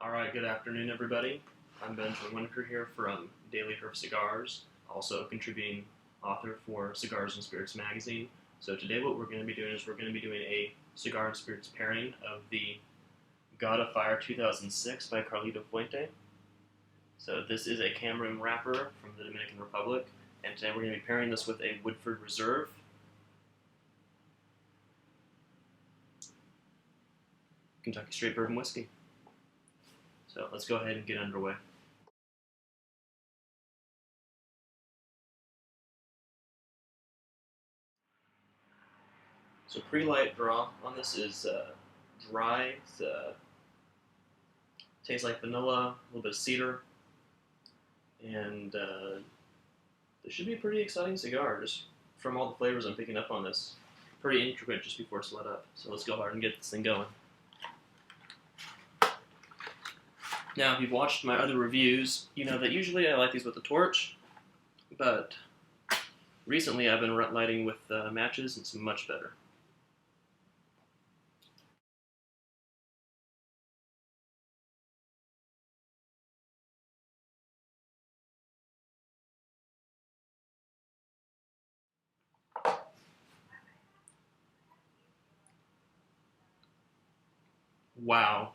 Alright, good afternoon everybody. I'm Benjamin Winker here from Daily Herf Cigars, also a contributing author for Cigars and Spirits magazine. So today what we're going to be doing is we're going to be doing a cigar and spirits pairing of the God of Fire 2006 by Carlito Fuente. So this is a Cameroon wrapper from the Dominican Republic, and today we're going to be pairing this with a Woodford Reserve Kentucky Straight Bourbon Whiskey. So let's go ahead and get underway. So pre-light draw on this is dry. Tastes like vanilla, a little bit of cedar, and this should be a pretty exciting cigar just from all the flavors I'm picking up on this. Pretty intricate just before it's lit up. So let's go ahead and get this thing going. Now, if you've watched my other reviews, you know that usually I light these with a torch, but recently I've been lighting with matches, and it's much better. Wow,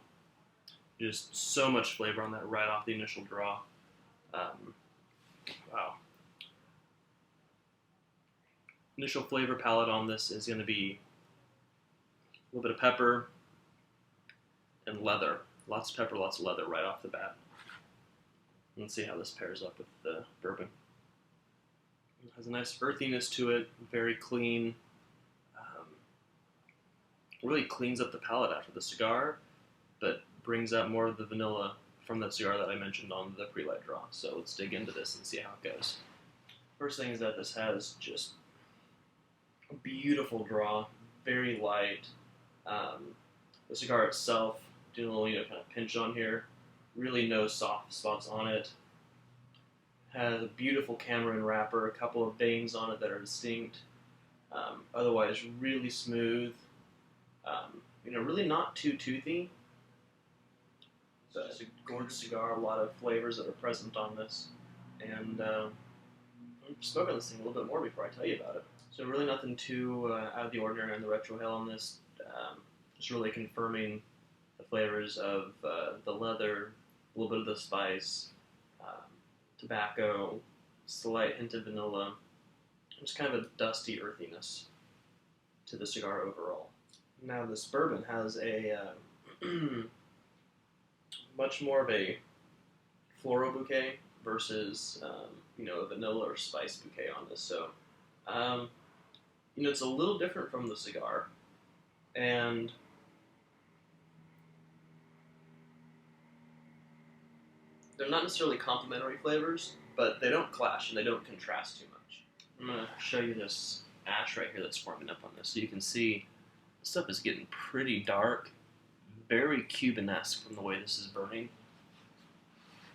just so much flavor on that right off the initial draw. Wow. Initial flavor palette on this is going to be a little bit of pepper and leather. Lots of pepper, lots of leather right off the bat. Let's see how this pairs up with the bourbon. It has a nice earthiness to it, very clean. Really cleans up the palate after the cigar, but brings out more of the vanilla from that cigar that I mentioned on the pre-light draw. So let's dig into this and see how it goes. First thing is that this has just a beautiful draw, very light. The cigar itself, doing a little kind of pinch on here, really no soft spots on it. Has a beautiful Cameroon wrapper, a couple of bangs on it that are distinct. Otherwise, really smooth. Really not too toothy. So it's a gorgeous cigar, a lot of flavors that are present on this. And I'm smoking this thing a little bit more before I tell you about it. So really nothing too out of the ordinary on the retrohale on this. Just really confirming the flavors of the leather, a little bit of the spice, tobacco, slight hint of vanilla. Just kind of a dusty earthiness to the cigar overall. Now this bourbon has a much more of a floral bouquet versus a vanilla or spice bouquet on this. So it's a little different from the cigar, and they're not necessarily complementary flavors, but they don't clash and they don't contrast too much. I'm going to show you this ash right here that's forming up on this, so you can see this stuff is getting pretty dark, very Cuban-esque from the way this is burning.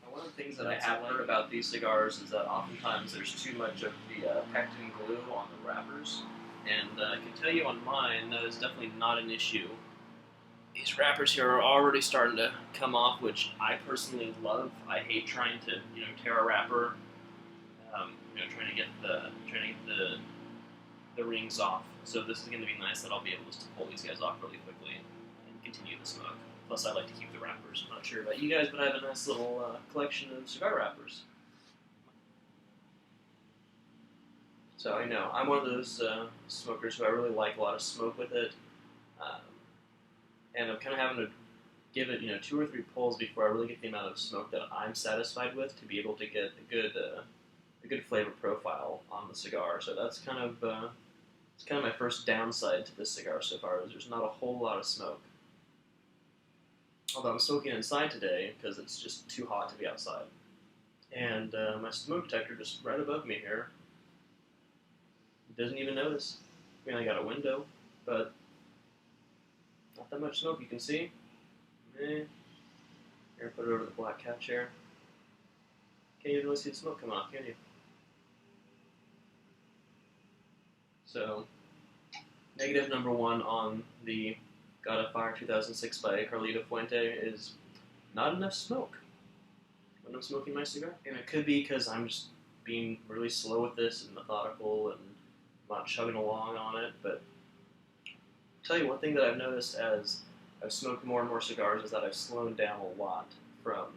Now, one of the things that I have heard about these cigars is that oftentimes there's too much of the pectin glue on the wrappers, and I can tell you on mine that is definitely not an issue. These wrappers here are already starting to come off, which I personally love. I hate trying to tear a wrapper, trying to get the rings off. So this is going to be nice that I'll be able to pull these guys off really quickly and continue the smoke. Plus, I like to keep the wrappers. I'm not sure about you guys, but I have a nice little collection of cigar wrappers. So I know I'm one of those smokers who I really like a lot of smoke with it, and I'm kind of having to give it 2 or 3 pulls before I really get the amount of smoke that I'm satisfied with to be able to get a good flavor profile on the cigar. So that's kind of my first downside to this cigar so far, is there's not a whole lot of smoke. Although I'm smoking inside today because it's just too hot to be outside. And my smoke detector just right above me here doesn't even notice. I mean, I got a window, but not that much smoke you can see. Here, put it over the black cat chair. Can't even really see the smoke coming off, can you? So, negative number 1 on the God of Fire 2006 by Carlito Fuente is not enough smoke when I'm smoking my cigar. And it could be because I'm just being really slow with this and methodical and not chugging along on it. But I'll tell you one thing that I've noticed as I've smoked more and more cigars is that I've slowed down a lot from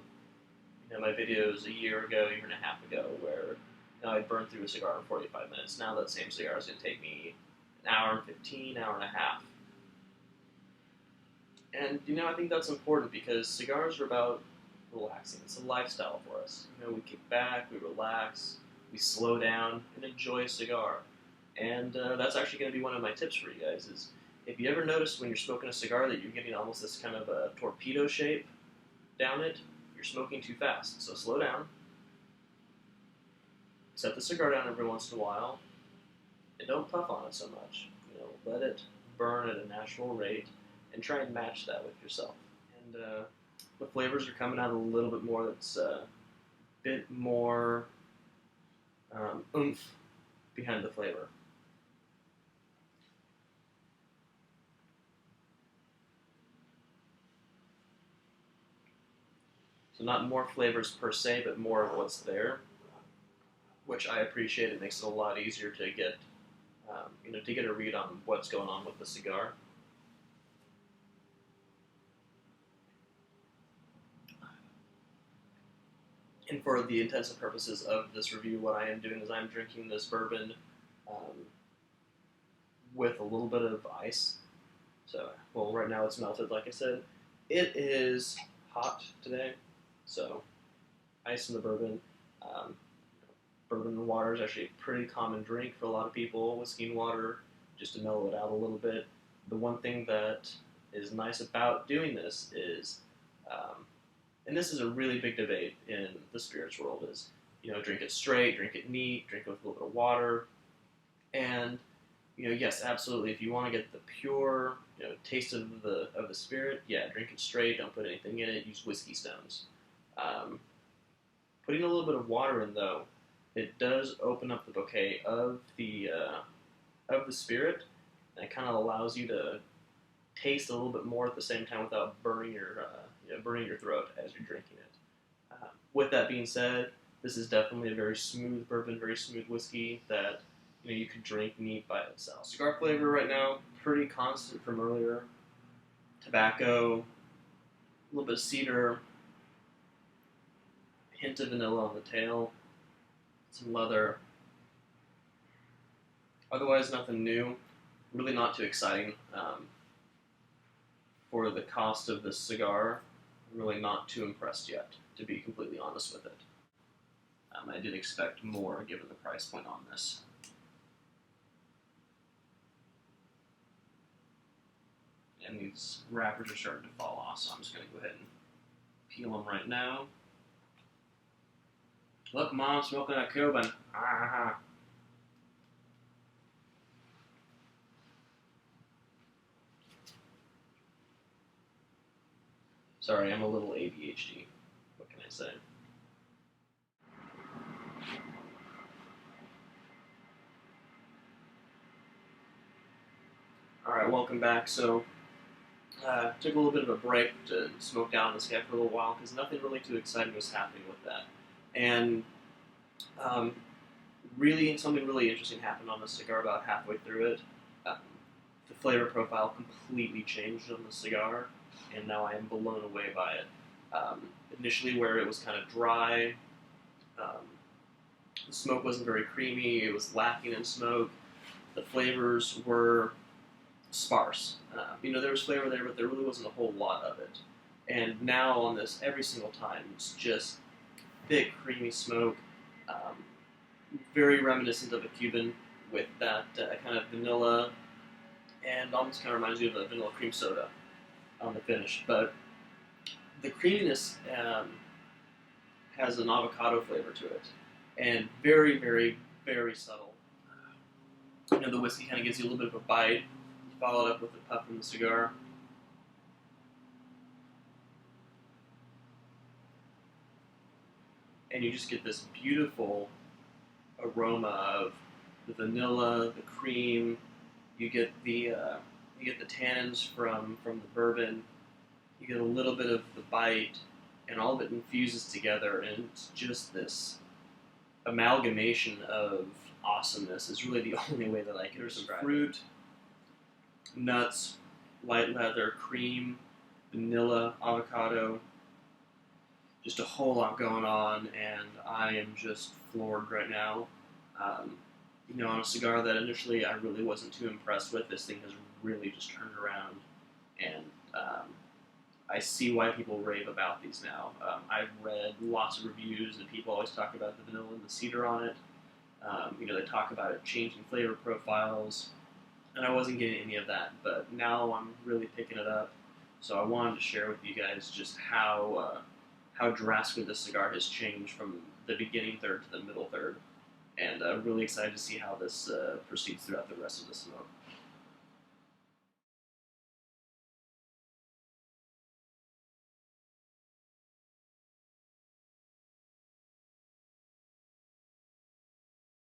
my videos a year ago, year and a half ago, where I'd burn through a cigar in 45 minutes. Now that same cigar is going to take me an hour and 15, hour and a half. And, I think that's important because cigars are about relaxing. It's a lifestyle for us. We kick back, we relax, we slow down, and enjoy a cigar. And that's actually going to be one of my tips for you guys is if you ever notice when you're smoking a cigar that you're getting almost this kind of a torpedo shape down it, you're smoking too fast. So slow down, set the cigar down every once in a while, and don't puff on it so much. Let it burn at a natural rate, and try and match that with yourself. And the flavors are coming out a little bit more. That's a bit more oomph behind the flavor. So not more flavors per se, but more of what's there, which I appreciate. It makes it a lot easier to get, to get a read on what's going on with the cigar. And for the intents and purposes of this review, what I am doing is I'm drinking this bourbon with a little bit of ice. So, well, right now it's melted, like I said. It is hot today, so ice in the bourbon. Bourbon and water is actually a pretty common drink for a lot of people. Whiskey and water, just to mellow it out a little bit. The one thing that is nice about doing this is, and this is a really big debate in the spirits world, is, drink it straight, drink it neat, drink it with a little bit of water. And, yes, absolutely, if you want to get the pure, taste of the spirit, yeah, drink it straight, don't put anything in it, use whiskey stones. Putting a little bit of water in, though, it does open up the bouquet of the spirit, and it kind of allows you to taste a little bit more at the same time without burning your throat as you're drinking it. With that being said, this is definitely a very smooth bourbon, very smooth whiskey that you could drink neat by itself. Cigar flavor right now, pretty constant from earlier. Tobacco, a little bit of cedar, hint of vanilla on the tail, some leather. Otherwise, nothing new. Really not too exciting. For the cost of this cigar, I'm really not too impressed yet, to be completely honest with it. I did expect more given the price point on this. And these wrappers are starting to fall off, so I'm just going to go ahead and peel them right now. Look, Mom, smoking a Cuban. Ah. Sorry, I'm a little ADHD. What can I say? Alright, welcome back. So, took a little bit of a break to smoke down this guy for a little while because nothing really too exciting was happening with that. And something really interesting happened on the cigar about halfway through it. The flavor profile completely changed on the cigar, and now I am blown away by it. Initially, where it was kind of dry, the smoke wasn't very creamy, it was lacking in smoke, the flavors were sparse. There was flavor there, but there really wasn't a whole lot of it. And now on this, every single time, it's just thick, creamy smoke, very reminiscent of a Cuban with that kind of vanilla, and almost kind of reminds you of a vanilla cream soda on the finish. But the creaminess has an avocado flavor to it, and very, very, very subtle. The whiskey kind of gives you a little bit of a bite. You follow it up with a puff from the cigar. And you just get this beautiful aroma of the vanilla, the cream. You get the tannins from the bourbon. You get a little bit of the bite, and all of it infuses together, and it's just this amalgamation of awesomeness is really the only way that I can describe it. Fruit, nuts, light leather, cream, vanilla, avocado, just a whole lot going on, and I am just floored right now. On a cigar that initially I really wasn't too impressed with, this thing has really just turned around, and I see why people rave about these now. I've read lots of reviews, and people always talk about the vanilla and the cedar on it. They talk about it changing flavor profiles, and I wasn't getting any of that, but now I'm really picking it up. So I wanted to share with you guys just how drastically this cigar has changed from the beginning third to the middle third, and I'm really excited to see how this proceeds throughout the rest of the smoke.